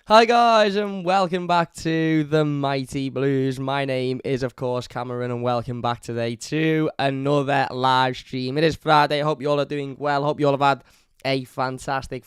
Hi guys and welcome back to the Mighty Blues. My name is of course Cameron and welcome back today to another live stream. It is Friday. I hope you all are doing well. Hope you all have had a fantastic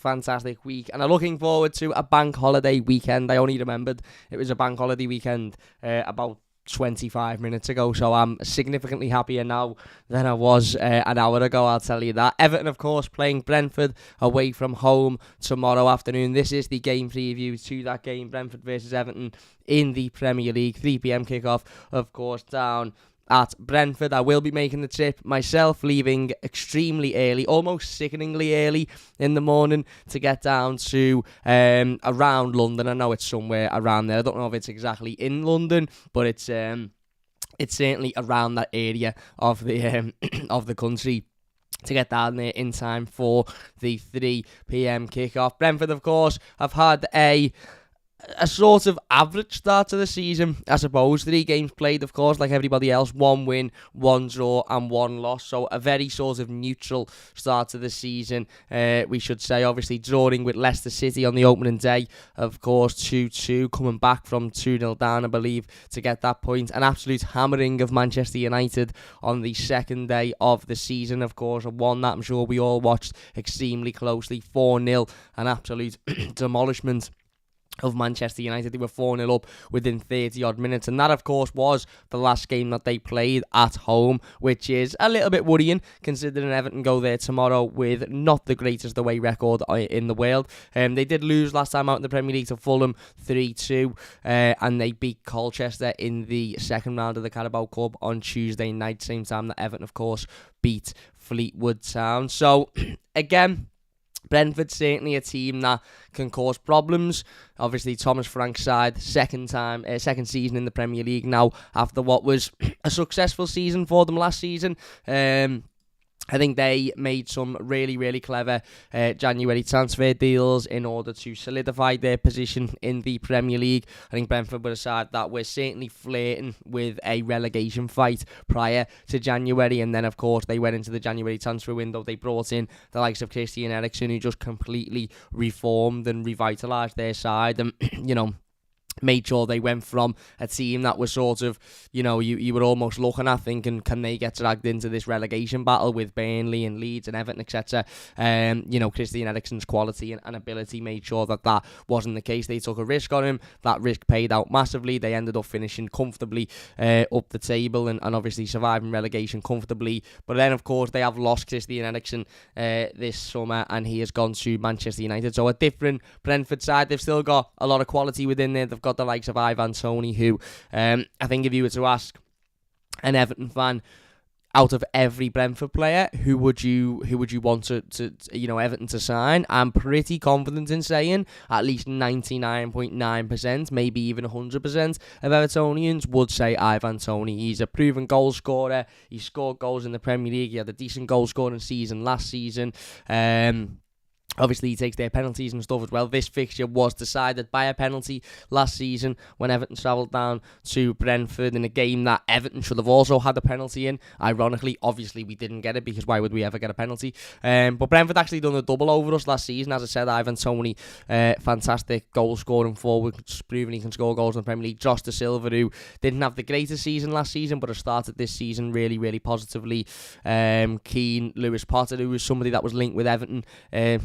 week and are looking forward to a bank holiday weekend. I only remembered it was a bank holiday weekend about 25 minutes ago, so I'm significantly happier now than I was an hour ago, I'll tell you that. Everton, of course, playing Brentford away from home tomorrow afternoon. This is the game preview to that game, Brentford versus Everton in the Premier League. 3 p.m. kickoff, of course, down at Brentford. I will be making the trip myself, leaving extremely early, almost sickeningly early in the morning to get down to around London. I know it's somewhere around there. I don't know if it's exactly in London, but it's certainly around that area of the of the country, to get down there in time for the 3 p.m. kickoff. Brentford, of course, have had a sort of average start to the season, I suppose. 3 games played, of course, like everybody else. 1 win, 1 draw, and 1 loss. So a very sort of neutral start to the season, we should say. Obviously, drawing with Leicester City on the opening day, of course, 2-2, coming back from 2-0 down, I believe, to get that point. An absolute hammering of Manchester United on the second day of the season, of course. A one that I'm sure we all watched extremely closely. 4-0, an absolute demolishment of Manchester United. They were 4-0 up within 30-odd minutes, and that, of course, was the last game that they played at home, which is a little bit worrying, considering Everton go there tomorrow with not the greatest away record in the world. They did lose last time out in the Premier League to Fulham 3-2, and they beat Colchester in the second round of the Carabao Cup on Tuesday night, same time that Everton, of course, beat Fleetwood Town. So, again, Brentford certainly a team that can cause problems. Obviously, Thomas Frank's side, second season in the Premier League now after what was a successful season for them last season. I think they made some really clever January transfer deals in order to solidify their position in the Premier League. I think Brentford were a side that were certainly flirting with a relegation fight prior to January, and then of course they went into the January transfer window. They brought in the likes of Christian Eriksen, who just completely reformed and revitalised their side, and made sure they went from a team that was sort of, you were almost looking at thinking, can they get dragged into this relegation battle with Burnley and Leeds and Everton, etc. Christian Eriksen's quality and ability made sure that wasn't the case. They took a risk on him. That risk paid out massively. They ended up finishing comfortably up the table and obviously surviving relegation comfortably. But then, of course, they have lost Christian Eriksen this summer, and he has gone to Manchester United. So a different Brentford side. They've still got a lot of quality within there. They've got the likes of Ivan Toney, who I think if you were to ask an Everton fan, out of every Brentford player, who would you want to Everton to sign? I'm pretty confident in saying at least 99.9%, maybe even 100% of Evertonians would say Ivan Toney. He's a proven goal scorer. He scored goals in the Premier League. He had a decent goal scoring season last season. Obviously, he takes their penalties and stuff as well. This fixture was decided by a penalty last season when Everton travelled down to Brentford in a game that Everton should have also had a penalty in. Ironically, obviously, we didn't get it because why would we ever get a penalty? But Brentford actually done a double over us last season. As I said, Ivan Toney, fantastic goal-scoring forward, proving he can score goals in the Premier League. Josh Da Silva, who didn't have the greatest season last season, but has started this season really positively. Keane, Lewis Potter, who was somebody that was linked with Everton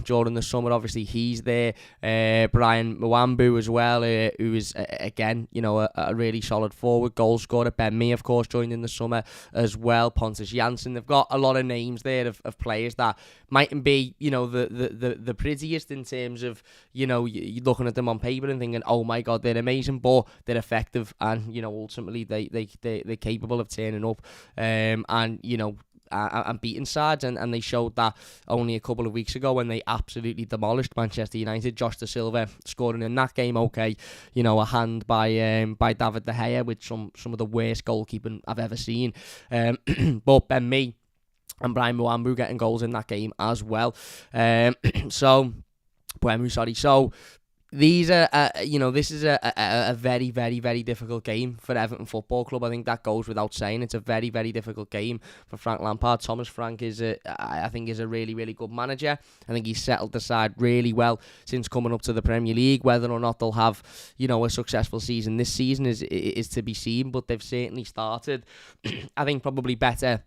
during the summer, obviously he's there. Brian Mwambu as well, who is again, a really solid forward goal scorer. Ben Mee, of course, joined in the summer as well. Pontus Jansson. They've got a lot of names there of players that mightn't be, the prettiest in terms of, you're looking at them on paper and thinking, oh my god, they're amazing, but they're effective, and ultimately they're capable of turning up and beating sides, and they showed that only a couple of weeks ago when they absolutely demolished Manchester United. Josh Da Silva scoring in that game, a hand by David De Gea with some of the worst goalkeeping I've ever seen. But Ben Mee and Brian Mwambu getting goals in that game as well. So These are, this is a very, very, very difficult game for Everton Football Club. I think that goes without saying. It's a very, very difficult game for Frank Lampard. Thomas Frank I think, is a really, really good manager. I think he's settled the side really well since coming up to the Premier League. Whether or not they'll have, a successful season this season is to be seen, but they've certainly started, I think, probably better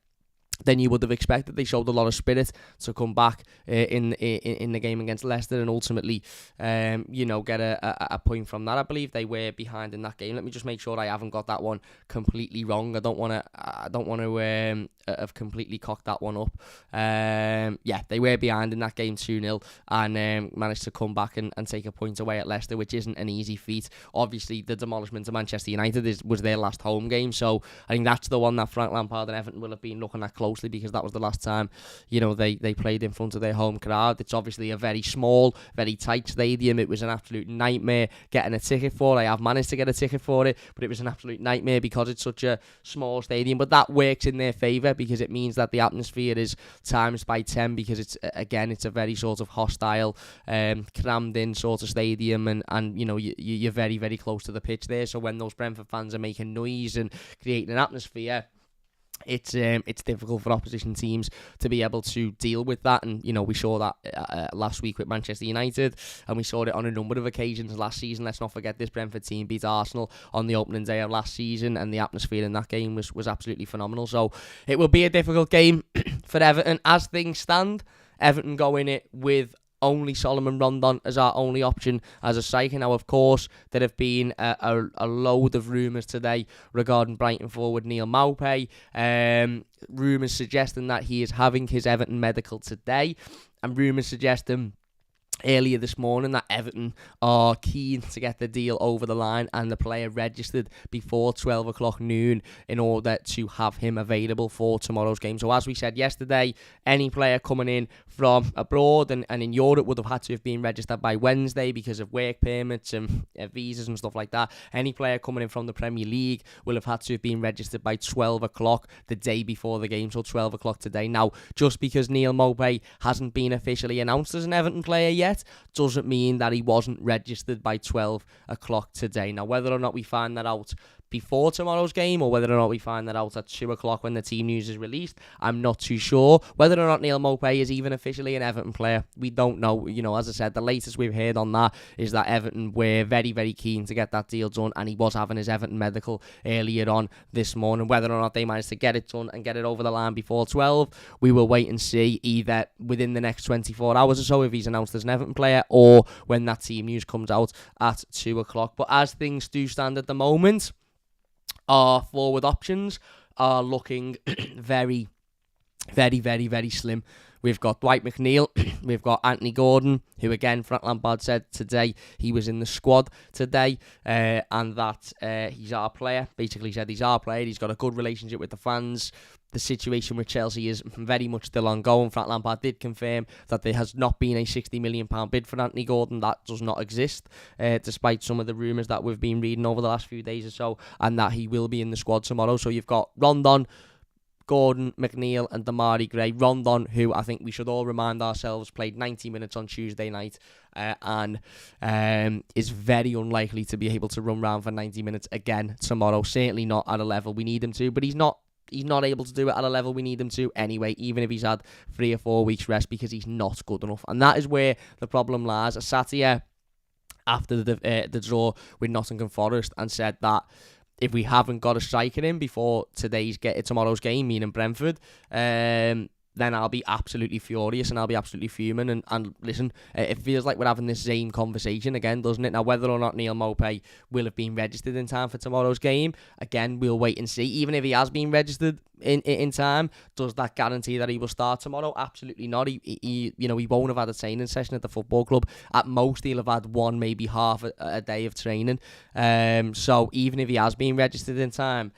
than you would have expected. They showed a lot of spirit to come back in the game against Leicester and ultimately, get a point from that. I believe they were behind in that game. Let me just make sure I haven't got that one completely wrong. I don't want to have completely cocked that one up. They were behind in that game 2-0 and managed to come back and take a point away at Leicester, which isn't an easy feat. Obviously, the demolishment of Manchester United was their last home game, so I think that's the one that Frank Lampard and Everton will have been looking at closely, because that was the last time they played in front of their home crowd. It's obviously a very small, very tight stadium. It was an absolute nightmare getting a ticket for it. I have managed to get a ticket for it, but it was an absolute nightmare because it's such a small stadium. But that works in their favour, because it means that the atmosphere is times by 10, because it's a very sort of hostile, crammed in sort of stadium, and you're very, very close to the pitch there. So when those Brentford fans are making noise and creating an atmosphere, it's difficult for opposition teams to be able to deal with that. And we saw that last week with Manchester United, and we saw it on a number of occasions last season. Let's not forget this Brentford team beat Arsenal on the opening day of last season, and the atmosphere in that game was absolutely phenomenal. So it will be a difficult game for Everton. As things stand, Everton go in it with only Solomon Rondon as our only option as a striker. Now, of course, there have been a load of rumours today regarding Brighton forward Neil Maupay. Rumours suggesting that he is having his Everton medical today, and rumours suggesting earlier this morning that Everton are keen to get the deal over the line and the player registered before 12 o'clock noon in order to have him available for tomorrow's game. So as we said yesterday, any player coming in from abroad and in Europe would have had to have been registered by Wednesday because of work permits and visas and stuff like that. Any player coming in from the Premier League will have had to have been registered by 12 o'clock the day before the game, so 12 o'clock today. Now, just because Neil Maupay hasn't been officially announced as an Everton player yet doesn't mean that he wasn't registered by 12 o'clock today. Now, whether or not we find that out before tomorrow's game or whether or not we find that out at 2 o'clock when the team news is released, I'm not too sure. Whether or not Neil Maupay is even officially an Everton player, we don't know. As I said, the latest we've heard on that is that Everton were very, very keen to get that deal done, and he was having his Everton medical earlier on this morning. Whether or not they managed to get it done and get it over the line before 12, we will wait and see, either within the next 24 hours or so if he's announced as an Everton player, or when that team news comes out at 2 o'clock. But as things do stand at the moment, our forward options are looking very, very, very, very slim. We've got Dwight McNeil, we've got Anthony Gordon, who again, Frank Lampard said today he was in the squad today, and that he's our player. Basically said he's our player, he's got a good relationship with the fans. The situation with Chelsea is very much still ongoing. Frank Lampard did confirm that there has not been a £60 million bid for Anthony Gordon. That does not exist, despite some of the rumours that we've been reading over the last few days or so, and that he will be in the squad tomorrow. So you've got Rondon, Gordon, McNeil and Damari Gray. Rondon, who I think we should all remind ourselves played 90 minutes on Tuesday night and is very unlikely to be able to run round for 90 minutes again tomorrow. Certainly not at a level we need him to, but he's not able to do it at a level we need him to anyway, even if he's had 3 or 4 weeks rest, because he's not good enough. And that is where the problem lies. I sat here after the draw with Nottingham Forest and said that if we haven't got a striker in before tomorrow's game, meaning Brentford, then I'll be absolutely furious and I'll be absolutely fuming. And listen, it feels like we're having this same conversation again, doesn't it? Now, whether or not Neil Maupay will have been registered in time for tomorrow's game, again, we'll wait and see. Even if he has been registered in time, does that guarantee that he will start tomorrow? Absolutely not. He won't have had a training session at the football club. At most, he'll have had one, maybe half a day of training. So even if he has been registered in time,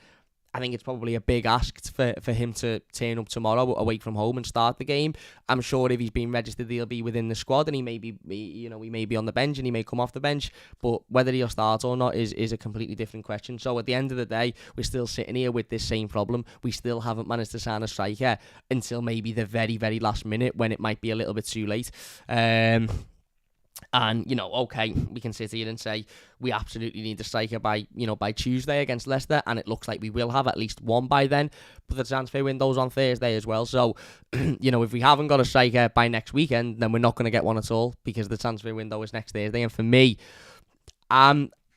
I think it's probably a big ask for him to turn up tomorrow away from home and start the game. I'm sure if he's been registered, he'll be within the squad, and he may be on the bench and he may come off the bench. But whether he'll start or not is a completely different question. So at the end of the day, we're still sitting here with this same problem. We still haven't managed to sign a striker until maybe the very, very last minute, when it might be a little bit too late. And, okay, we can sit here and say we absolutely need a striker by Tuesday against Leicester, and it looks like we will have at least one by then. But the transfer window's on Thursday as well. So, if we haven't got a striker by next weekend, then we're not going to get one at all because the transfer window is next Thursday. And for me,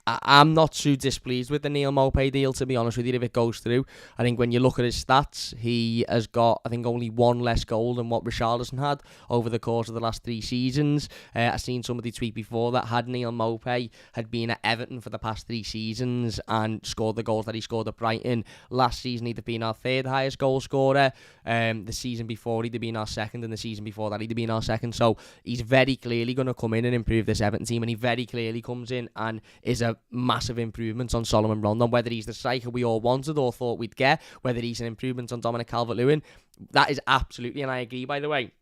I'm not too displeased with the Neil Maupay deal, to be honest with you, if it goes through. I think when you look at his stats, he has got, I think, only one less goal than what Richarlison had over the course of the last 3 seasons. I've seen somebody tweet before that had Neil Maupay had been at Everton for the past 3 seasons and scored the goals that he scored at Brighton. Last season, he'd have been our 3rd highest goal scorer. The season before, he'd have been our 2nd, and the season before that, he'd have been our 2nd. So he's very clearly going to come in and improve this Everton team, and he very clearly comes in and is a massive improvement on Solomon Rondon. Whether he's the striker we all wanted or thought we'd get, whether he's an improvement on Dominic Calvert-Lewin, that is absolutely, and I agree, by the way,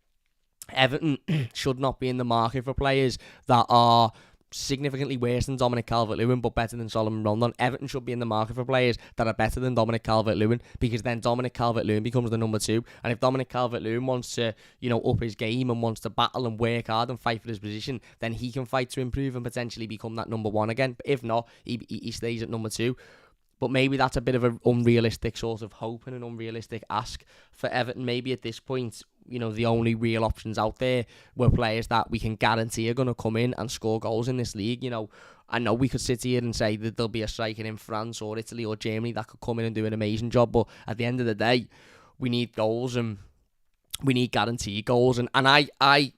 Everton should not be in the market for players that are significantly worse than Dominic Calvert-Lewin but better than Solomon Rondon. Everton should be in the market for players that are better than Dominic Calvert-Lewin, because then Dominic Calvert-Lewin becomes the number 2, and if Dominic Calvert-Lewin wants to up his game and wants to battle and work hard and fight for his position, then he can fight to improve and potentially become that number 1 again. But if not, he stays at number 2. But maybe that's a bit of an unrealistic sort of hope and an unrealistic ask for Everton. Maybe at this point, the only real options out there were players that we can guarantee are going to come in and score goals in this league. I know we could sit here and say that there'll be a striker in France or Italy or Germany that could come in and do an amazing job. But at the end of the day, we need goals and we need guaranteed goals. And I,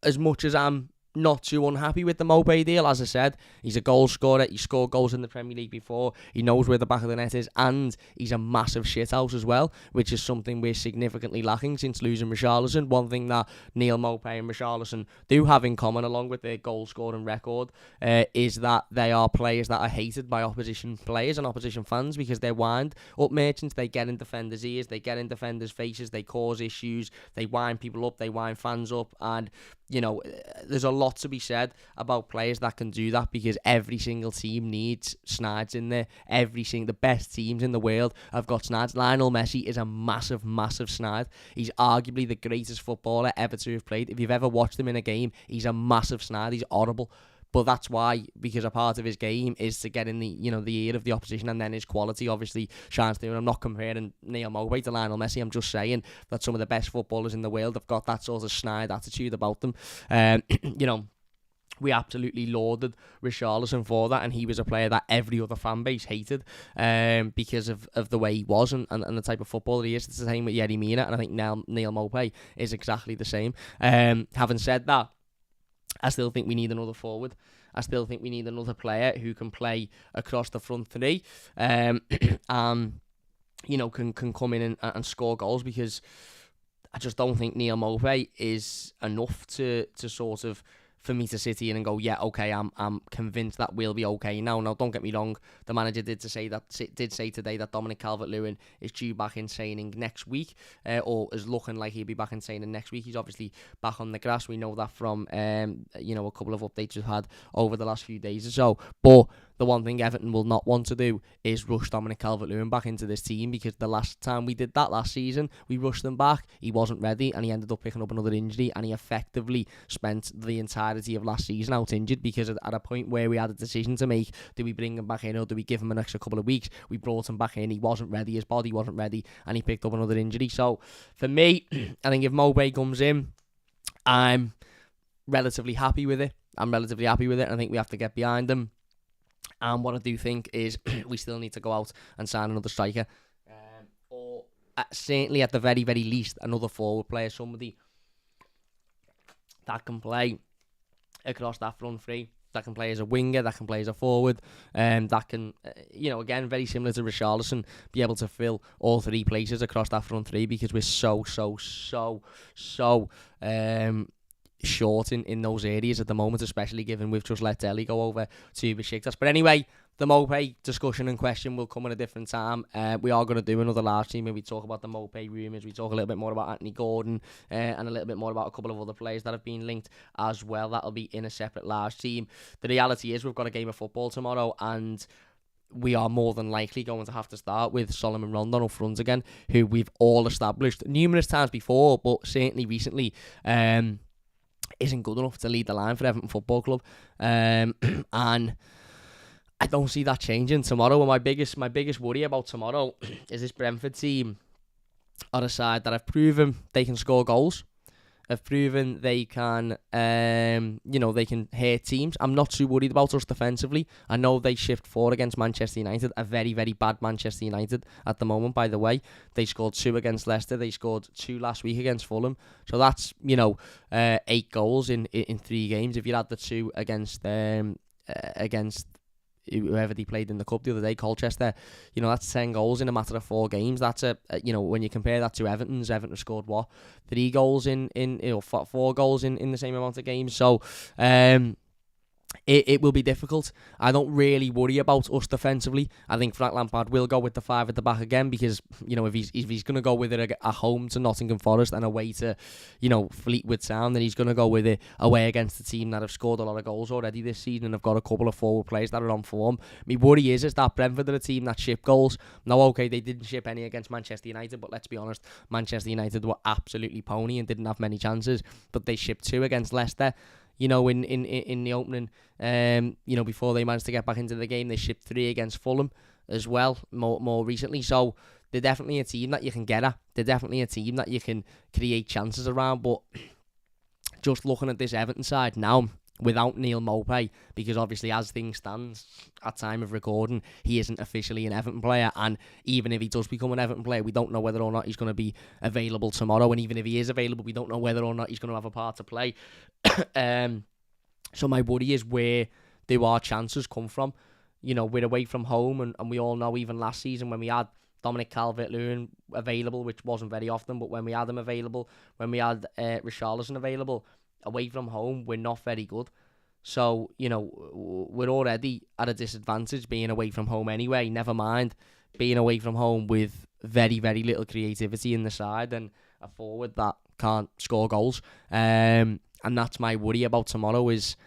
as much as I'm not too unhappy with the Maupay deal, as I said, he's a goal scorer. He scored goals in the Premier League before. He knows where the back of the net is, and he's a massive shithouse as well, which is something we're significantly lacking since losing Richarlison. One thing that Neil Maupay and Richarlison do have in common, along with their goal scoring record, is that they are players that are hated by opposition players and opposition fans because they're wind up merchants. They get in defenders' ears, they get in defenders' faces, they cause issues, they wind people up, they wind fans up, and there's a lot to be said about players that can do that, because every single team needs snides in there. The best teams in the world have got snides. Lionel Messi is a massive, massive snide. He's arguably the greatest footballer ever to have played. If you've ever watched him in a game, he's a massive snide. He's horrible. But that's why, because a part of his game is to get in the ear of the opposition, and then his quality obviously shines through. And I'm not comparing Neil Maupay to Lionel Messi. I'm just saying that some of the best footballers in the world have got that sort of snide attitude about them. We absolutely lauded Richarlison for that, and he was a player that every other fan base hated because of the way he was and the type of footballer he is. It's the same with Yerry Mina, and I think Neil Maupay is exactly the same. Having said that, I still think we need another forward. I still think we need another player who can play across the front 3 and can come in and score goals, because I just don't think Neil Maupay is enough to sort of, for me to sit here and go, yeah, okay, I'm convinced that we'll be okay now. Now, don't get me wrong, the manager did say today that Dominic Calvert-Lewin is due back in training next week, or is looking like he'll be back in training next week. He's obviously back on the grass. We know that from a couple of updates we've had over the last few days or so. But the one thing Everton will not want to do is rush Dominic Calvert-Lewin back into this team, because the last time we did that last season, we rushed him back. He wasn't ready, and he ended up picking up another injury, and he effectively spent the entirety of last season out injured, because at a point where we had a decision to make, do we bring him back in or do we give him an extra couple of weeks? We brought him back in. He wasn't ready. His body wasn't ready, and he picked up another injury. So for me, I think if Maupay comes in, I'm relatively happy with it. I think we have to get behind him. And what I do think is we still need to go out and sign another striker. Or certainly at the very, very least, another forward player. Somebody that can play across that front 3. That can play as a winger, that can play as a forward. That can, again, very similar to Richarlison, be able to fill all 3 places across that front 3, because we're so short in those areas at the moment, especially given we've just let Dele go over to Besiktas. But anyway, the Maupay discussion and question will come at a different time. We are going to do another large team where we talk about the Maupay rumours, we talk a little bit more about Anthony Gordon, and a little bit more about a couple of other players that have been linked as well. That'll be in a separate large team. The reality is we've got a game of football tomorrow, and we are more than likely going to have to start with Solomon Rondon up front again, who we've all established numerous times before, but certainly recently isn't good enough to lead the line for Everton Football Club. And I don't see that changing tomorrow. And my biggest worry about tomorrow is this Brentford team are a side that have proven they can score goals. Have proven they can, they can hurt teams. I'm not too worried about us defensively. I know they shift 4 against Manchester United, a very, very bad Manchester United at the moment, by the way. They scored 2 against Leicester. They scored 2 last week against Fulham. So that's, 8 goals in 3 games. If you add the 2 against whoever they played in the cup the other day, Colchester, that's 10 goals in a matter of 4 games. That's when you compare that to Everton scored 3 goals in 4 goals in the same amount of games. So it will be difficult. I don't really worry about us defensively. I think Frank Lampard will go with the 5 at the back again because, if he's going to go with it at home to Nottingham Forest and away to, Fleetwood Town, then he's going to go with it away against a team that have scored a lot of goals already this season and have got a couple of forward players that are on form. My worry is that Brentford are a team that ship goals. Now, okay, they didn't ship any against Manchester United, but let's be honest, Manchester United were absolutely pony and didn't have many chances, but they shipped 2 against Leicester. In the opening, before they managed to get back into the game, they shipped 3 against Fulham as well, more recently. So they're definitely a team that you can get at. They're definitely a team that you can create chances around. But just looking at this Everton side now, without Neil Maupay, because obviously as things stand at time of recording, he isn't officially an Everton player, and even if he does become an Everton player, we don't know whether or not he's going to be available tomorrow, and even if he is available, we don't know whether or not he's going to have a part to play. So my worry is where do our chances come from. We're away from home, and we all know even last season when we had Dominic Calvert-Lewin available, which wasn't very often, but when we had him available, when we had Richarlison available, away from home, we're not very good. So, we're already at a disadvantage being away from home anyway, never mind being away from home with very, very little creativity in the side and a forward that can't score goals. And that's my worry about tomorrow is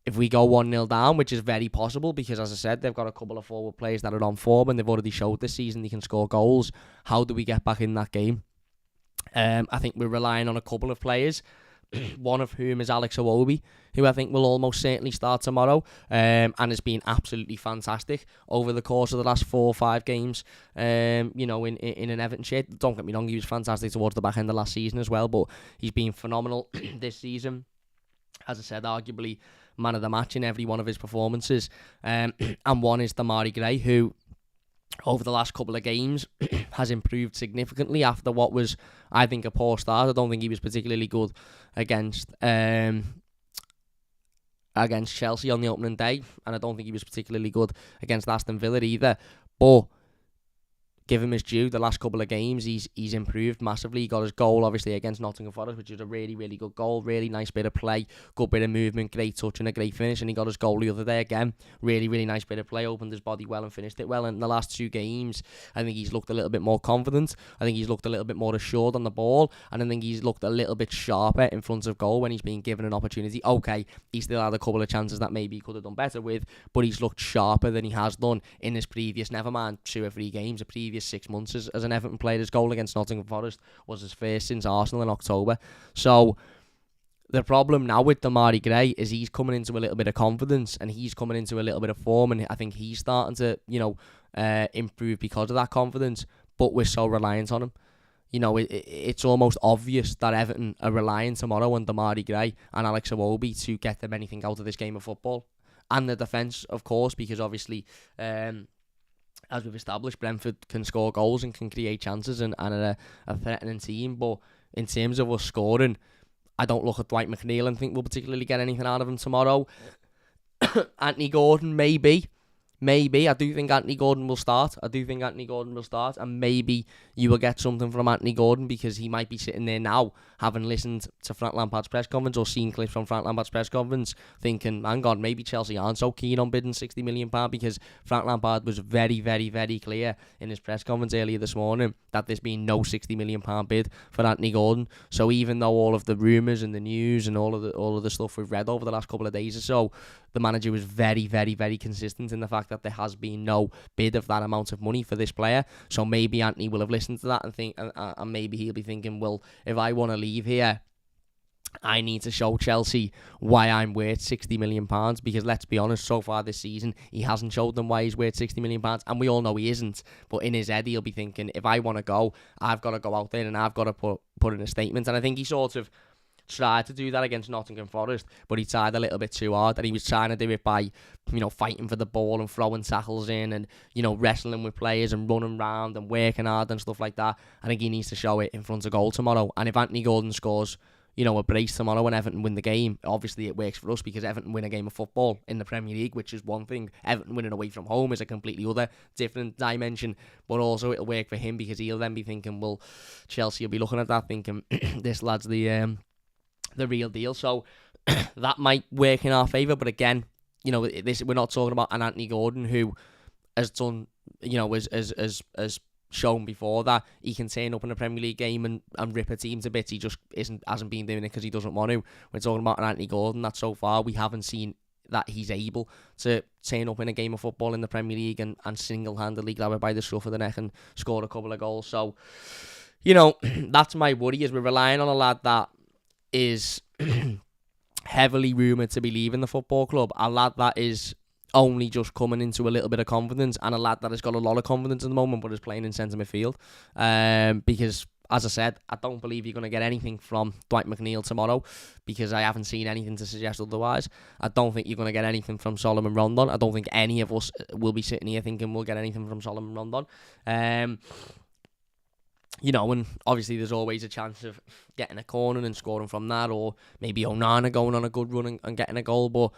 if we go 1-0 down, which is very possible because, as I said, they've got a couple of forward players that are on form and they've already showed this season they can score goals. How do we get back in that game? I think we're relying on a couple of players, one of whom is Alex Iwobi, who I think will almost certainly start tomorrow, and has been absolutely fantastic over the course of the last 4 or 5 games, in an Everton shirt. Don't get me wrong, he was fantastic towards the back end of last season as well, but he's been phenomenal this season. As I said, arguably man of the match in every one of his performances, and one is Demarai Gray, who over the last couple of games has improved significantly after what was, I think, a poor start. I don't think he was particularly good against Chelsea on the opening day, and I don't think he was particularly good against Aston Villa either. But give him his due, the last couple of games he's improved massively. He got his goal obviously against Nottingham Forest, which is a really, really good goal, really nice bit of play, good bit of movement, great touch and a great finish. And he got his goal the other day again, really, really nice bit of play, opened his body well and finished it well. And in the last 2 games I think he's looked a little bit more confident, I think he's looked a little bit more assured on the ball, and I think he's looked a little bit sharper in front of goal when he's been given an opportunity. Okay, he still had a couple of chances that maybe he could have done better with, but he's looked sharper than he has done in his previous, never mind 2 or 3 games, the previous 6 months as an Everton player. His goal against Nottingham Forest was his first since Arsenal in October. So the problem now with Demarai Gray is he's coming into a little bit of confidence and he's coming into a little bit of form, and I think he's starting to, improve because of that confidence, but we're so reliant on him. It's almost obvious that Everton are relying tomorrow on Demarai Gray and Alex Iwobi to get them anything out of this game of football. And the defence, of course, because obviously, as we've established, Brentford can score goals and can create chances and are a threatening team. But in terms of us scoring, I don't look at Dwight McNeil and think we'll particularly get anything out of him tomorrow. Anthony Gordon, maybe. I do think Anthony Gordon will start. And maybe you will get something from Anthony Gordon because he might be sitting there now, having listened to Frank Lampard's press conference or seen clips from Frank Lampard's press conference, thinking, hang on, maybe Chelsea aren't so keen on bidding £60 million, because Frank Lampard was very, very, very clear in his press conference earlier this morning that there's been no £60 million bid for Anthony Gordon. So even though all of the rumours and the news and all of the stuff we've read over the last couple of days or so, the manager was very, very, very consistent in the fact that there has been no bid of that amount of money for this player. So maybe Anthony will have listened to that and think, and maybe he'll be thinking, well, if I want to leave here, I need to show Chelsea why I'm worth £60 million, because let's be honest, so far this season, he hasn't showed them why he's worth £60 million, and we all know he isn't. But in his head, he'll be thinking, if I want to go, I've got to go out there and I've got to put in a statement. And I think he sort of tried to do that against Nottingham Forest, but he tried a little bit too hard, and he was trying to do it by, fighting for the ball and throwing tackles in and, wrestling with players and running around and working hard and stuff like that. I think he needs to show it in front of goal tomorrow. And if Anthony Gordon scores, a brace tomorrow and Everton win the game, obviously it works for us because Everton win a game of football in the Premier League, which is one thing. Everton winning away from home is a completely other, different dimension, but also it'll work for him because he'll then be thinking, well, Chelsea will be looking at that thinking, this lad's the real deal. So that might work in our favour, but again, we're not talking about an Anthony Gordon who has done, has shown before that he can turn up in a Premier League game and rip a team to bits. He just hasn't been doing it because he doesn't want to. We're talking about an Anthony Gordon that so far we haven't seen that he's able to turn up in a game of football in the Premier League and single-handedly grab it by the scruff of the neck and score a couple of goals. So, that's my worry, is we're relying on a lad that is heavily rumoured to be leaving the football club, a lad that is only just coming into a little bit of confidence, and a lad that has got a lot of confidence at the moment but is playing in centre midfield. Because, as I said, I don't believe you're going to get anything from Dwight McNeil tomorrow, because I haven't seen anything to suggest otherwise. I don't think you're going to get anything from Solomon Rondon. I don't think any of us will be sitting here thinking we'll get anything from Solomon Rondon. And obviously there's always a chance of getting a corner and scoring from that, or maybe Onana going on a good run and getting a goal, but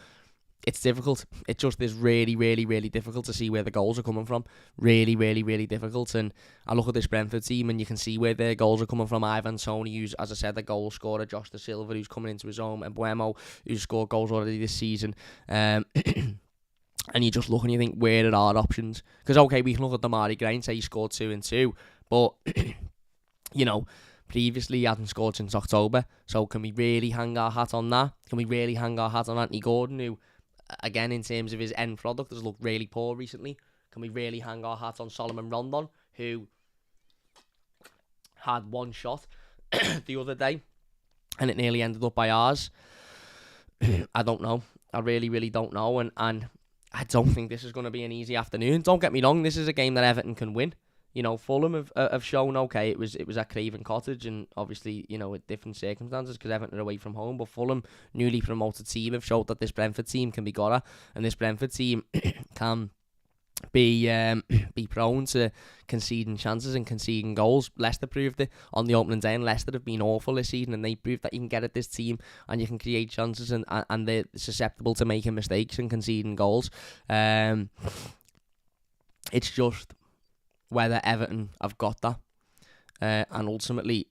it's difficult. It just is really, really, really difficult to see where the goals are coming from. Really, really, really difficult. And I look at this Brentford team and you can see where their goals are coming from. Ivan Toney, who's, as I said, the goal scorer. Josh Da Silva, who's coming into his own. And Buemo, who's scored goals already this season. And you just look and you think, where are our options? Because, okay, we can look at Damari Gray and say he scored 2 and 2. But, previously he hadn't scored since October. So can we really hang our hat on that? Can we really hang our hat on Anthony Gordon, who, again, in terms of his end product, has looked really poor recently? Can we really hang our hat on Solomon Rondon, who had one shot the other day and it nearly ended up by ours? I don't know. I really, really don't know. And I don't think this is going to be an easy afternoon. Don't get me wrong, this is a game that Everton can win. Fulham have shown, okay, it was at Craven Cottage, and obviously, with different circumstances because Everton are away from home, but Fulham, newly promoted team, have showed that this Brentford team can be got at, and this Brentford team can be prone to conceding chances and conceding goals. Leicester proved it on the opening day, and Leicester have been awful this season, and they proved that you can get at this team and you can create chances, and they're susceptible to making mistakes and conceding goals. It's just whether Everton have got that, and ultimately,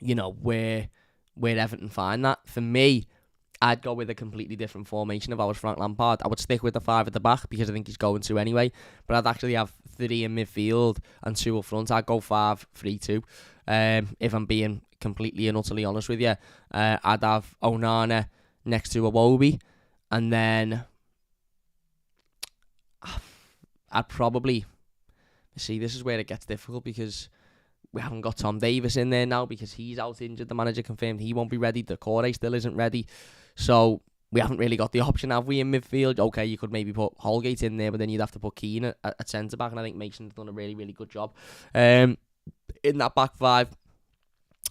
where Everton find that. For me, I'd go with a completely different formation if I was Frank Lampard. I would stick with the 5 at the back because I think he's going to anyway, but I'd actually have 3 in midfield and 2 up front. I'd go 5-3-2, if I'm being completely and utterly honest with you. I'd have Onana next to Iwobi, and then I'd probably... See, this is where it gets difficult because we haven't got Tom Davis in there now because he's out injured. The manager confirmed he won't be ready. The Corey still isn't ready. So we haven't really got the option, have we, in midfield? Okay, you could maybe put Holgate in there, but then you'd have to put Keane at centre-back, and I think Mason's done a really, really good job in that back 5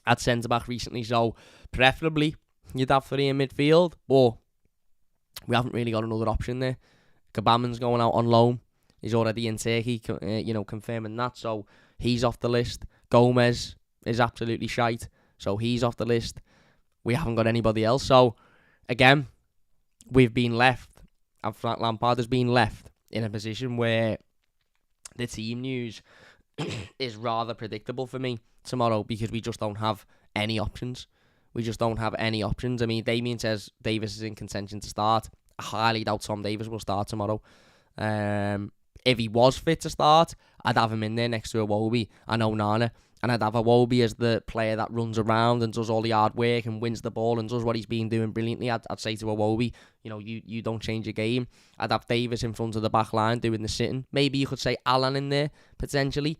at centre-back recently. So preferably you'd have 3 in midfield, but we haven't really got another option there. Kabaman's going out on loan. He's already in Turkey, confirming that. So he's off the list. Gomez is absolutely shite. So he's off the list. We haven't got anybody else. So, again, we've been left, and Frank Lampard has been left in a position where the team news is rather predictable for me tomorrow because we just don't have any options. We just don't have any options. I mean, Damien says Davis is in contention to start. I highly doubt Tom Davis will start tomorrow. If he was fit to start, I'd have him in there next to Iwobi and Onana. And I'd have Iwobi as the player that runs around and does all the hard work and wins the ball and does what he's been doing brilliantly. I'd say to Iwobi, you don't change your game. I'd have Davis in front of the back line doing the sitting. Maybe you could say Alan in there, potentially.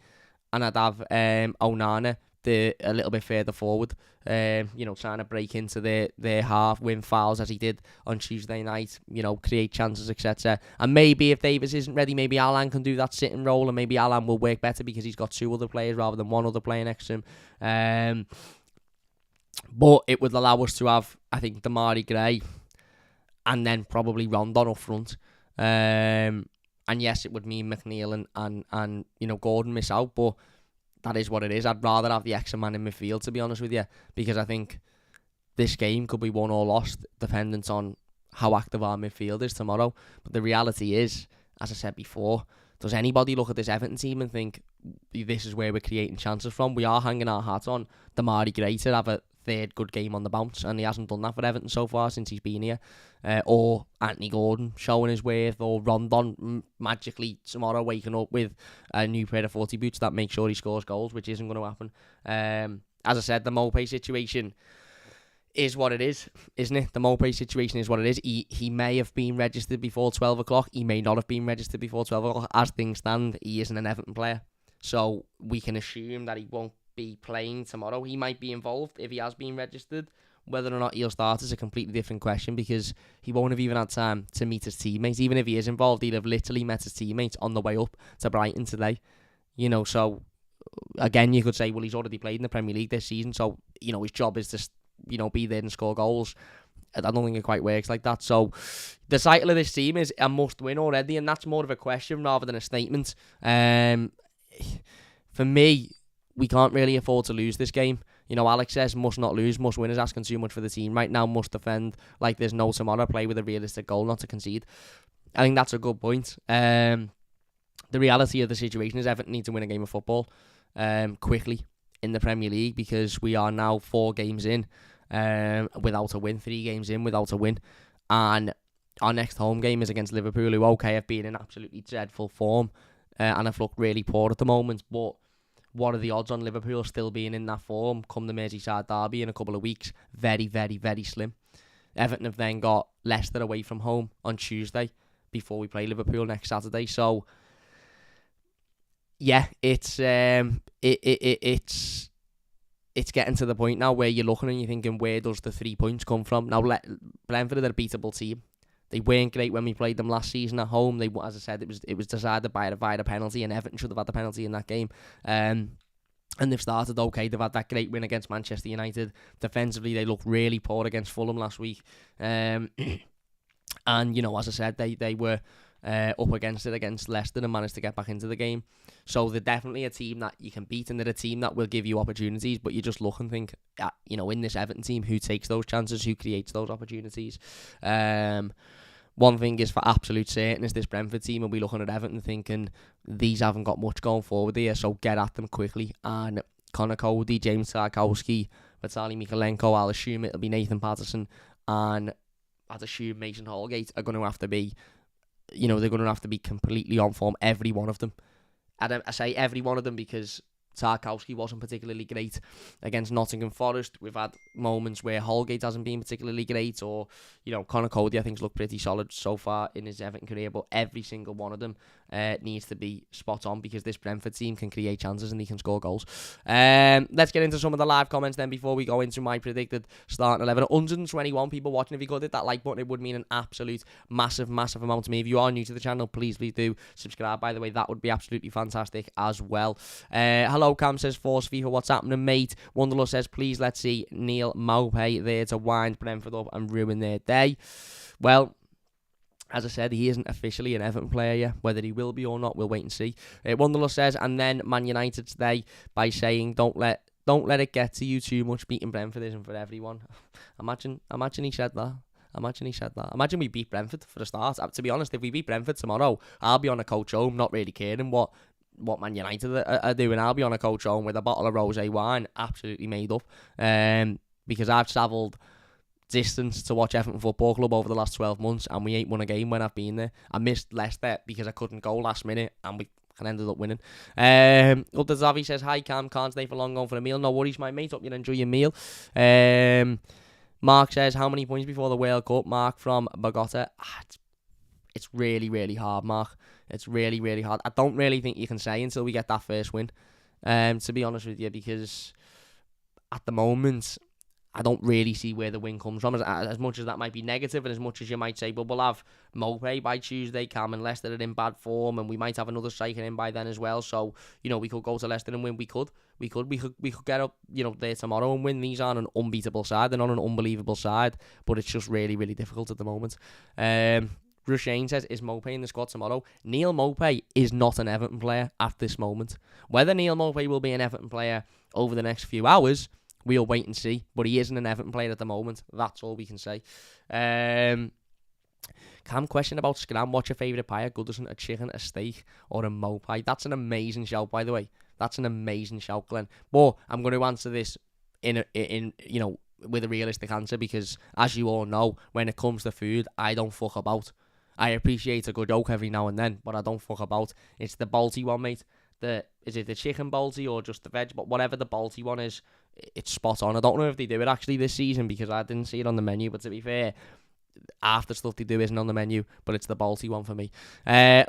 And I'd have Onana a little bit further forward, trying to break into their half, win fouls as he did on Tuesday night, create chances, etc. And maybe if Davis isn't ready, maybe Alan can do that sitting role, and maybe Alan will work better because he's got 2 other players rather than 1 other player next to him. But it would allow us to have, I think, Damari Gray and then probably Rondon up front. And yes, it would mean McNeil and Gordon miss out, but that is what it is. I'd rather have the extra man in midfield, to be honest with you, because I think this game could be won or lost dependent on how active our midfield is tomorrow. But the reality is, as I said before, does anybody look at this Everton team and think this is where we're creating chances from? We are hanging our hat on Damari Gray to have a 3rd good game on the bounce, and he hasn't done that for Everton so far since he's been here. Or Anthony Gordon showing his worth, or Rondon magically tomorrow waking up with a new pair of 40 boots that make sure he scores goals, which isn't going to happen. As I said, the Mopé situation is what it is, isn't it? The Mopé situation is what it is. He may have been registered before 12 o'clock. He may not have been registered before 12 o'clock. As things stand, he isn't an Everton player. So we can assume that he won't be playing tomorrow. He might be involved if he has been registered. Whether or not he'll start is a completely different question, because he won't have even had time to meet his teammates. Even if he is involved, he'll have literally met his teammates on the way up to Brighton today. So again, you could say, well, he's already played in the Premier League this season, so his job is to be there and score goals. I don't think it quite works like that. So the title of this team is a must-win already, and that's more of a question rather than a statement. For me, we can't really afford to lose this game. Alex says must not lose, must win is asking too much for the team. Right now, must defend like there's no tomorrow, play with a realistic goal, not to concede. I think that's a good point. The reality of the situation is Everton need to win a game of football quickly in the Premier League, because we are now 4 games in without a win, 3 games in without a win. And our next home game is against Liverpool, who, have been in absolutely dreadful form and have looked really poor at the moment. But what are the odds on Liverpool still being in that form come the Merseyside derby in a couple of weeks? Very, very, very slim. Everton have then got Leicester away from home on Tuesday before we play Liverpool next Saturday. So, yeah, it's getting to the point now where you're looking and you're thinking, where does the 3 points come from? Now, Brentford are a beatable team. They weren't great when we played them last season at home. They, as I said, it was decided via a penalty, and Everton should have had the penalty in that game. And they've started okay. They've had that great win against Manchester United. Defensively, they looked really poor against Fulham last week. And as I said, they were up against it against Leicester and managed to get back into the game. So they're definitely a team that you can beat, and they're a team that will give you opportunities, but you just look and think, in this Everton team, who takes those chances, who creates those opportunities. One thing is for absolute certain is this Brentford team, and we looking at Everton thinking, these haven't got much going forward here, so get at them quickly. And Connor Cody, James Tarkowski, Vitaly Mikalenko, I'll assume it'll be Nathan Patterson, and I'd assume Mason Holgate are going to have to be, they're going to have to be completely on form, every one of them. And I say every one of them because Tarkowski wasn't particularly great against Nottingham Forest. We've had moments where Holgate hasn't been particularly great, or Connor Cody I think's looked pretty solid so far in his Everton career, but every single one of them needs to be spot on, because this Brentford team can create chances and they can score goals. Let's get into some of the live comments then before we go into my predicted starting 11. 121 people watching. If you could hit that like button, it would mean an absolute massive amount to me. If you are new to the channel, please do subscribe, by the way. That would be absolutely fantastic as well. Hello, Cam says, Force FIFA, what's happening, mate? Wonderlust says, please let's see Neil Maupay there to wind Brentford up and ruin their day. Well, as I said, he isn't officially an Everton player yet. Whether he will be or not, we'll wait and see. Wonderlust says, and then Man United today by saying, don't let it get to you too much. Beating Brentford isn't for everyone. Imagine he said that. Imagine we beat Brentford for a start. To be honest, if we beat Brentford tomorrow, I'll be on a coach home, not really caring what Man United are doing. I'll be on a coach home with a bottle of rosé wine, absolutely made up. Because I've travelled distance to watch Everton Football Club over the last 12 months, and we ain't won a game when I've been there. I missed Leicester because I couldn't go last minute, and we ended up winning. Up to Zavi says, hi Cam, can't stay for long, going for a meal. No worries, my mate, hope you enjoy your meal. Mark says, how many points before the World Cup? Mark from Bogota. It's really, really hard, Mark. It's really, really hard. I don't really think you can say until we get that first win, to be honest with you, because at the moment, I don't really see where the win comes from. As much as that might be negative, and as much as you might say, but we'll have Mopey by Tuesday, Cam and Leicester are in bad form, and we might have another striker in by then as well. So, we could go to Leicester and win. We could get up, there tomorrow and win. These aren't an unbeatable side. They're not an unbelievable side, but it's just really, really difficult at the moment. Rushane says, is Mopey in the squad tomorrow? Neil Mopey is not an Everton player at this moment. Whether Neil Mopey will be an Everton player over the next few hours, we'll wait and see, but he isn't an Everton player at the moment. That's all we can say. Cam, question about Scram. What's your favourite pie? A Goodison, a chicken, a steak, or a Mopey? That's an amazing shout, by the way. That's an amazing shout, Glenn. But I'm going to answer this in with a realistic answer, because as you all know, when it comes to food, I don't fuck about. I appreciate a good joke every now and then, but I don't fuck about. It's the Balti one, mate. Is it the chicken Balti or just the veg? But whatever the Balti one is, it's spot on. I don't know if they do it actually this season, because I didn't see it on the menu, but to be fair, half the stuff they do isn't on the menu, but it's the Balti one for me.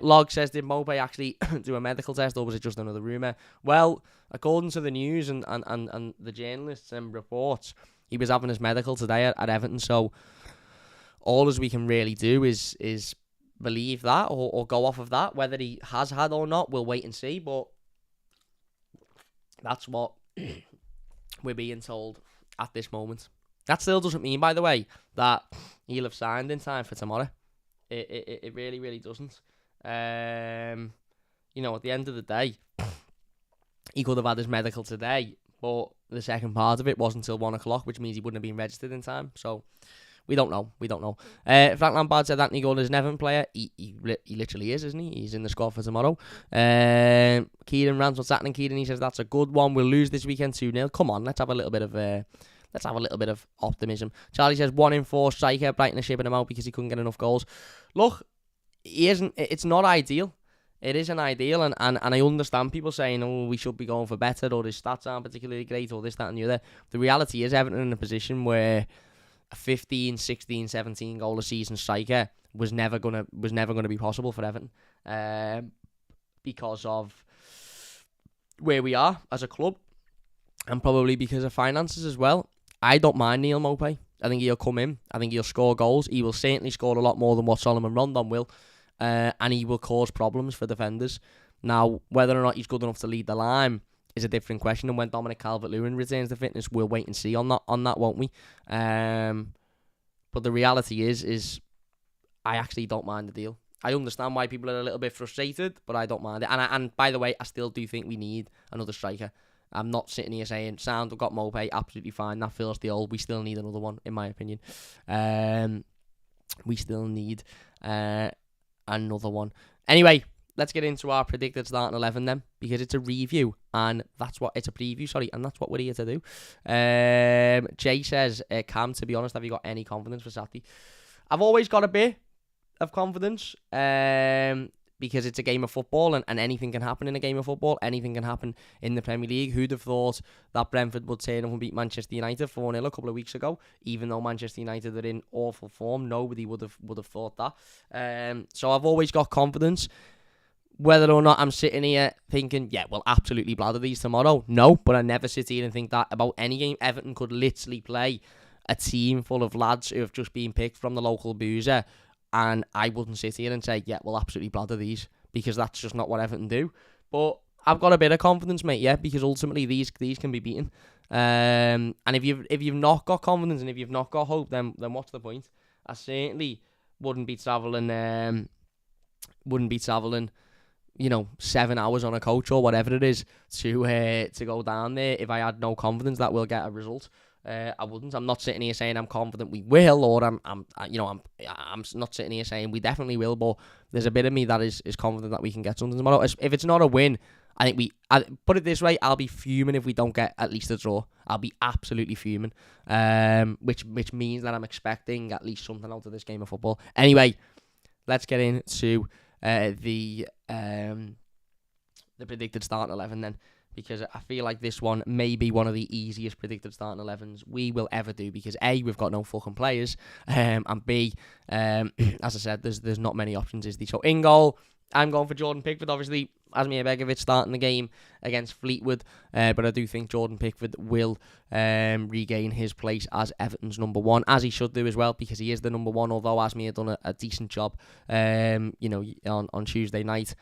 Log says, did Mopey actually do a medical test, or was it just another rumour? Well, according to the news and the journalists and reports, he was having his medical today at Everton, so all as we can really do is believe that or go off of that. Whether he has had or not, we'll wait and see, but that's what we're being told at this moment. That still doesn't mean, by the way, that he'll have signed in time for tomorrow. It really, really doesn't. At the end of the day, he could have had his medical today, but the second part of it wasn't until 1 o'clock, which means he wouldn't have been registered in time. So we don't know. Frank Lampard said Anthony Gordon is an Everton player. He literally is, isn't he? He's in the squad for tomorrow. Kieran Rans, what's happening, Kieran? He says that's a good one. We'll lose this weekend 2-0. Come on, let's have a little bit of optimism. Charlie says 1 in 4 striker, Brighton are shipping him out because he couldn't get enough goals. Look, he isn't. It's not ideal. It isn't ideal, and I understand people saying, oh, we should be going for better, or his stats aren't particularly great, or this, that, and the other. The reality is Everton in a position where a 15, 16, 17 goal a season striker was never gonna be possible for Everton, because of where we are as a club, and probably because of finances as well. I don't mind Neil Mopey. I think he'll come in. I think he'll score goals. He will certainly score a lot more than what Solomon Rondon will, and he will cause problems for defenders. Now, whether or not he's good enough to lead the line is a different question, and when Dominic Calvert-Lewin returns to fitness, we'll wait and see on that, won't we? But the reality is I actually don't mind the deal. I understand why people are a little bit frustrated, but I don't mind it. And by the way, I still do think we need another striker. I'm not sitting here saying, sound, we've got Mopey, absolutely fine, that fills the old. We still need another one, in my opinion. We still need another one. Anyway, let's get into our predicted starting 11 then, because it's a review, and it's a preview, sorry, and that's what we're here to do. Jay says, Cam, to be honest, have you got any confidence for Saturday? I've always got a bit of confidence, because it's a game of football, and anything can happen in a game of football. Anything can happen in the Premier League. Who'd have thought that Brentford would turn up and beat Manchester United 4-0 a couple of weeks ago, even though Manchester United are in awful form? Nobody would have thought that. So I've always got confidence. Whether or not I'm sitting here thinking, yeah, we'll absolutely blather these tomorrow, no, but I never sit here and think that about any game. Everton could literally play a team full of lads who have just been picked from the local boozer, and I wouldn't sit here and say, yeah, we'll absolutely blather these, because that's just not what Everton do. But I've got a bit of confidence, mate, yeah, because ultimately these can be beaten. And if you've not got confidence and if you've not got hope, then what's the point? I certainly wouldn't be travelling 7 hours on a coach or whatever it is to go down there if I had no confidence that we'll get a result. I wouldn't. I'm not sitting here saying I'm confident we will, or I'm not sitting here saying we definitely will. But there's a bit of me that is confident that we can get something tomorrow. If it's not a win, I think put it this way: I'll be fuming if we don't get at least a draw. I'll be absolutely fuming. Which means that I'm expecting at least something out of this game of football. Anyway, let's get into the predicted starting 11 then, because I feel like this one may be one of the easiest predicted starting 11s we will ever do, because A, we've got no fucking players, and B, as I said, there's not many options, is there? So in goal, I'm going for Jordan Pickford. Obviously, Asmir Begovic starting the game against Fleetwood, but I do think Jordan Pickford will regain his place as Everton's number one, as he should do as well, because he is the number one, although Asmir done a decent job on Tuesday night.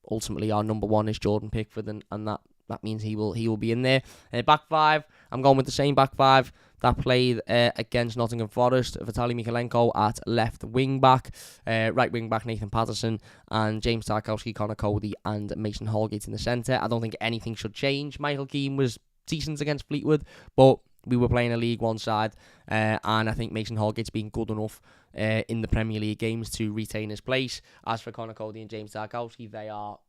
Ultimately, our number one is Jordan Pickford, and that means he will be in there. Back five, I'm going with the same back five that played against Nottingham Forest. Vitaly Mykolenko at left wing back, right wing back Nathan Patterson, and James Tarkowski, Connor Cody, and Mason Holgate in the centre. I don't think anything should change. Michael Keane was decent against Fleetwood, but we were playing a League One side, and I think Mason Holgate's been good enough in the Premier League games to retain his place. As for Connor Cody and James Tarkowski, they are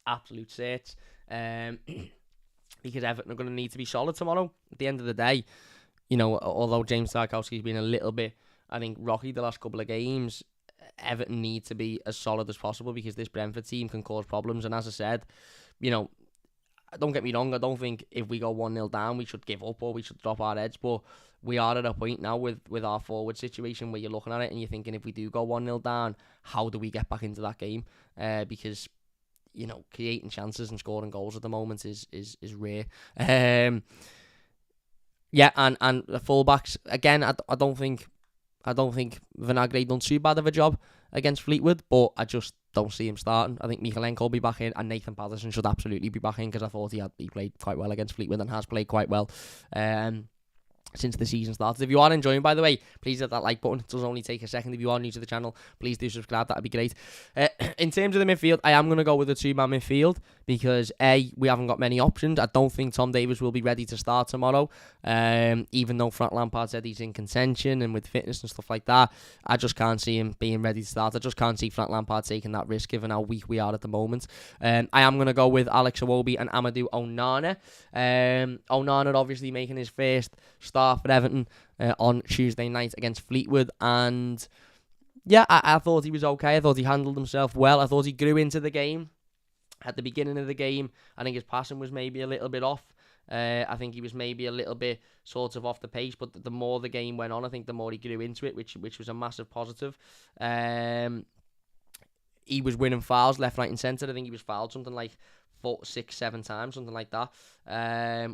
absolute sets. Because Everton are going to need to be solid tomorrow. At the end of the day, although James Tarkowski's been a little bit, I think, rocky the last couple of games, Everton need to be as solid as possible because this Brentford team can cause problems. And as I said, don't get me wrong, I don't think if we go 1-0 down, we should give up or we should drop our heads. But we are at a point now with our forward situation where you're looking at it and you're thinking, if we do go 1-0 down, how do we get back into that game? Because creating chances and scoring goals at the moment is rare. And the fullbacks again. I don't think Vinagre done too bad of a job against Fleetwood, but I just don't see him starting. I think Mykolenko will be back in, and Nathan Patterson should absolutely be back in because I thought he played quite well against Fleetwood and has played quite well. Since the season started. If you are enjoying, by the way, please hit that like button. It does only take a second. If you are new to the channel, please do subscribe. That'd be great. In terms of the midfield, I am going to go with a two-man midfield because we haven't got many options. I don't think Tom Davies will be ready to start tomorrow, even though Frank Lampard said he's in contention and with fitness and stuff like that. I just can't see him being ready to start. I just can't see Frank Lampard taking that risk given how weak we are at the moment. I am going to go with Alex Iwobi and Amadou Onana. Onana obviously making his first start for Everton on Tuesday night against Fleetwood, and I thought he was okay. I thought he handled himself well. I thought he grew into the game at the beginning of the game. I think his passing was maybe a little bit off. I think he was maybe a little bit sort of off the pace, but the more the game went on, I think the more he grew into it, which was a massive positive. He was winning fouls left, right and centre. I think he was fouled something like 4, 6, 7 times, something like that.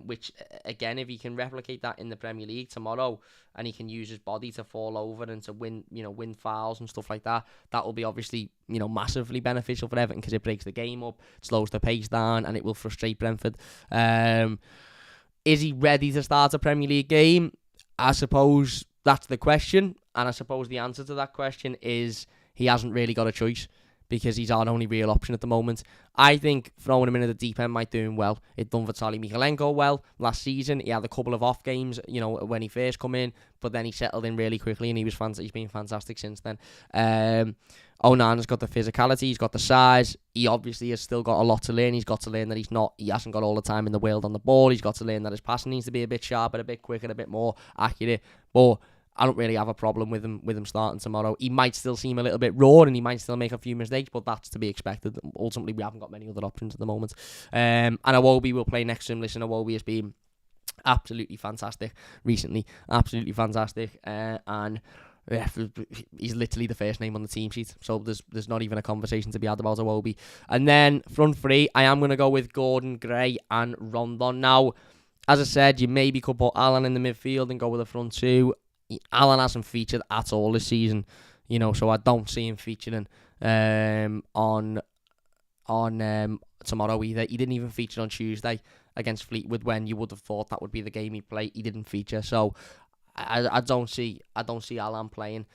Which, again, if he can replicate that in the Premier League tomorrow and he can use his body to fall over and to win fouls and stuff like that, that will be obviously, massively beneficial for Everton because it breaks the game up, slows the pace down, and it will frustrate Brentford. Is he ready to start a Premier League game? I suppose that's the question, and I suppose the answer to that question is he hasn't really got a choice, because he's our only real option at the moment. I think throwing him in at the deep end might do him well. It done Vitaly Mykolenko well last season. He had a couple of off games, when he first come in, but then he settled in really quickly and he's been fantastic since then. Onana's got the physicality, he's got the size. He obviously has still got a lot to learn. He's got to learn that he hasn't got all the time in the world on the ball. He's got to learn that his passing needs to be a bit sharper, a bit quicker, a bit more accurate. But I don't really have a problem with him starting tomorrow. He might still seem a little bit raw and he might still make a few mistakes, but that's to be expected. Ultimately, we haven't got many other options at the moment. And Iwobi will play next to him. Listen, Iwobi has been absolutely fantastic recently. Absolutely fantastic. And he's literally the first name on the team sheet. So there's not even a conversation to be had about Iwobi. And then front three, I am going to go with Gordon, Gray and Rondon. Now, as I said, you maybe could put Alan in the midfield and go with the front two. Alan hasn't featured at all this season, so I don't see him featuring on tomorrow either. He didn't even feature on Tuesday against Fleetwood when you would have thought that would be the game he'd play. He didn't feature, so I don't see Alan playing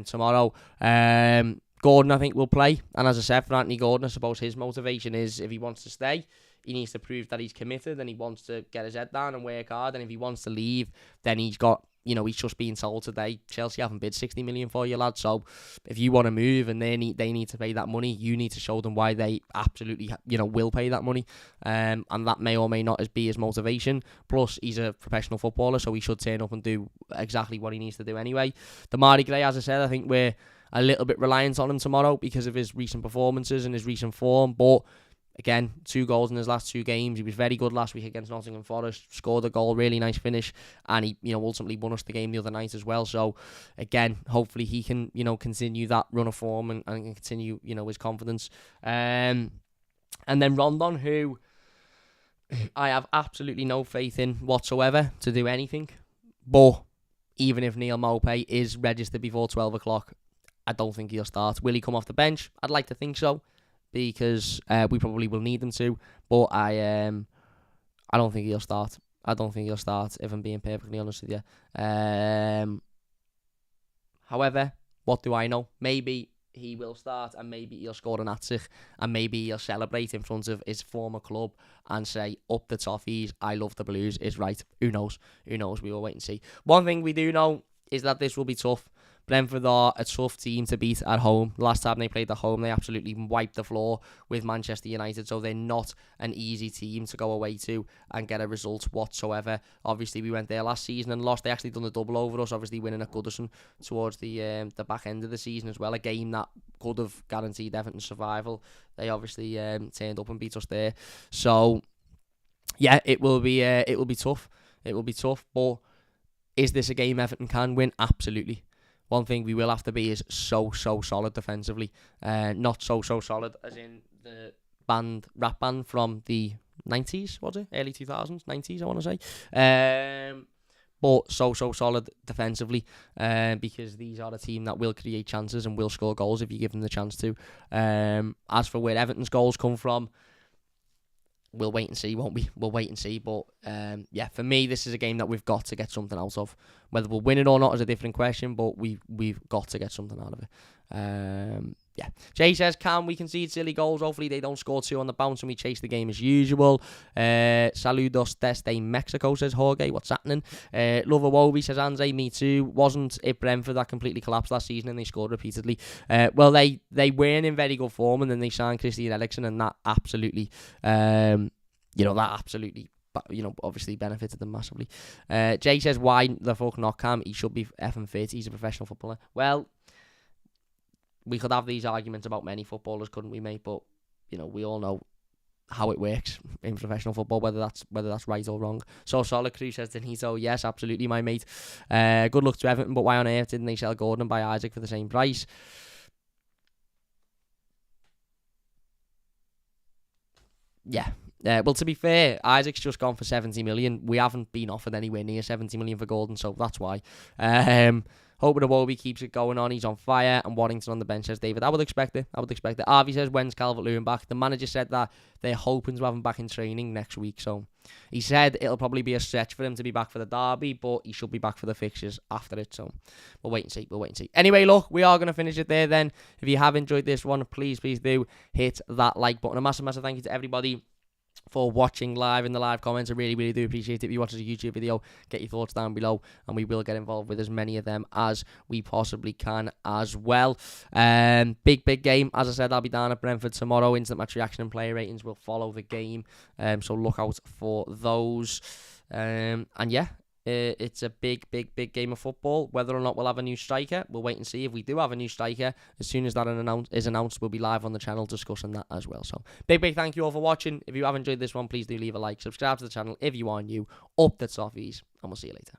tomorrow. Gordon, I think, will play, and as I said, for Anthony Gordon, I suppose his motivation is if he wants to stay, he needs to prove that he's committed and he wants to get his head down and work hard, and if he wants to leave, then he's got, he's just being told today, Chelsea haven't bid 60 million for you, lad, so if you want to move and they need to pay that money, you need to show them why they absolutely, will pay that money, and that may or may not be his motivation. Plus, he's a professional footballer, so he should turn up and do exactly what he needs to do anyway. Demarai Gray, as I said, I think we're a little bit reliant on him tomorrow because of his recent performances and his recent form, but Again, 2 goals in his last 2 games. He was very good last week against Nottingham Forest. Scored a goal, really nice finish, and he, ultimately won us the game the other night as well. So, again, hopefully he can, continue that run of form and continue, his confidence. And then Rondon, who I have absolutely no faith in whatsoever to do anything. But even if Neil Maupay is registered before 12 o'clock, I don't think he'll start. Will he come off the bench? I'd like to think so, because we probably will need him to. But I don't think he'll start. I don't think he'll start, if I'm being perfectly honest with you. However, what do I know? Maybe he will start, and maybe he'll score an hat-trick, and maybe he'll celebrate in front of his former club and say, up the Toffees, I love the Blues, is right. Who knows? We will wait and see. One thing we do know is that this will be tough. Brentford are a tough team to beat at home. Last time they played at home, they absolutely wiped the floor with Manchester United, so they're not an easy team to go away to and get a result whatsoever. Obviously, we went there last season and lost. They actually done a double over us, obviously winning at Goodison towards the back end of the season as well, a game that could have guaranteed Everton's survival. They obviously turned up and beat us there. So, yeah, it will be tough. It will be tough, but is this a game Everton can win? Absolutely. One thing we will have to be is so solid defensively. Not so solid as in the rap band from the 90s, was it? Early 2000s, 90s, I want to say. But so solid defensively, because these are a team that will create chances and will score goals if you give them the chance to. As for where Everton's goals come from, we'll wait and see, won't we? We'll wait and see. But yeah, for me, this is a game that we've got to get something out of. Whether we'll win it or not is a different question, but we've got to get something out of it. Yeah. Jay says, can we concede silly goals? Hopefully they don't score 2 on the bounce and we chase the game as usual. Saludos desde Mexico, says Jorge. What's happening? Lover Wobie says, Anze, me too. Wasn't it Brentford that completely collapsed last season and they scored repeatedly? Well, they weren't in very good form, and then they signed Christian Eriksen, and that absolutely, obviously benefited them massively. Jay says, why the fuck not Cam? He should be effing fit. He's a professional footballer. Well, we could have these arguments about many footballers, couldn't we, mate? But, we all know how it works in professional football, whether that's right or wrong. So Solid Crew says, Denito, yes, absolutely, my mate. Good luck to Everton, but why on earth didn't they sell Gordon and buy Isaac for the same price? Yeah. Well, to be fair, Isaac's just gone for 70 million. We haven't been offered anywhere near 70 million for Gordon, so that's why. Hoping Iwobi keeps it going on. He's on fire. And Warrington on the bench, says David. I would expect it. Harvey says, when's Calvert-Lewin back? The manager said that they're hoping to have him back in training next week. So he said it'll probably be a stretch for him to be back for the derby, but he should be back for the fixtures after it. So we'll wait and see. Anyway, look, we are going to finish it there then. If you have enjoyed this one, please do hit that like button. A massive thank you to everybody for watching live in the live comments. I really do appreciate it. If you watch a YouTube video, get your thoughts down below and we will get involved with as many of them as we possibly can as well. Big game. As I said, I'll be down at Brentford tomorrow. Instant match reaction and player ratings will follow the game, so look out for those. And yeah, it's a big game of football. Whether or not we'll have a new striker, we'll wait and see. If we do have a new striker, as soon as that is announced, we'll be live on the channel discussing that as well. So big thank you all for watching. If you have enjoyed this one, please do leave a like, subscribe to the channel if you are new. Up the Toffees, and we'll see you later.